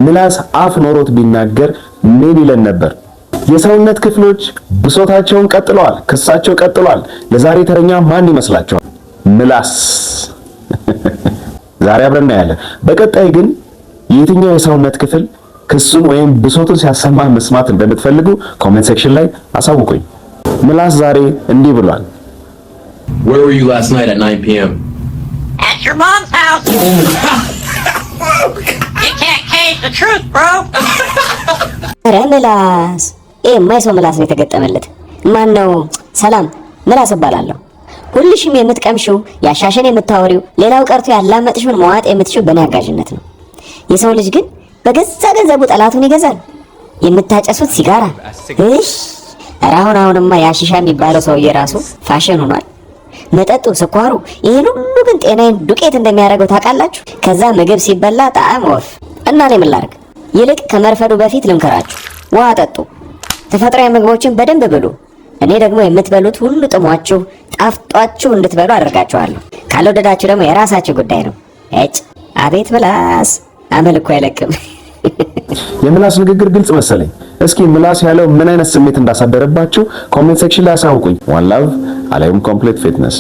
ምላስ አፍ ኖሮት ቢናገር ምን ይለን ነበር? የሰውነት ክፍሎች ብሶታቸውን ቀጥለዋል፣ ክሳቸው ቀጥሏል። ለዛሬ ተረኛ ማን ይመስላችኋል? ምላስ። ዛሬ አብረን እናያለን። በቀጣይ ግን የትኛው የሰውነት ክፍል ክሱን ወይም ብሶቱን ሲያሰማ መስማት እንደምትፈልጉ ኮሜንት ሴክሽን ላይ አሳውቁኝ። ምላስ ዛሬ እንዲህ ብሏል። Where were you last night at 9 p.m.? At your mom's house. You can't cave the truth, bro. ኧረ ምላስ የማይሰው ምላስ ነው የተገጠመለት። ማን ነው? ሰላም ምላስ እባላለሁ። ሁልሽም የምትቀምሺው ያሻሸን የምታወሪው ሌላው ቀርቶ ያላመጥሽውን መዋጥ የምትሽው በእኔ አጋዥነት ነው። የሰው ልጅ ግን በገዛ ገንዘቡ ጠላቱን ይገዛል። የምታጨሱት ሲጋራ እሺ፣ አሁንማ ያሽሻ የሚባለው ሰውዬ ራሱ ፋሽን ሆኗል። መጠጡ፣ ስኳሩ፣ ይሄን ሁሉ ግን ጤናዬን ዱቄት እንደሚያደርገው ታውቃላችሁ። ከዛ ምግብ ሲበላ ጣዕም ወፍ እና እኔ ምን ላድርግ? ይልቅ ከመርፈዱ በፊት ልምከራችሁ፣ ውሃ ጠጡ፣ ተፈጥሯዊ ምግቦችን በደንብ ብሉ። እኔ ደግሞ የምትበሉት ሁሉ ጥሟችሁ ጣፍጧችሁ እንድትበሉ አደርጋችኋለሁ። ካልወደዳችሁ ደግሞ የራሳችሁ ጉዳይ ነው። እጭ አቤት ምላስ አመል እኮ አይለቅም። የምላስ ንግግር ግልጽ መሰለኝ። እስኪ ምላስ ያለው ምን አይነት ስሜት እንዳሳደረባችሁ ኮሜንት ሴክሽን ላይ አሳውቁኝ። ዋን ላቭ አለይኩም ኮምፕሊት ፊትነስ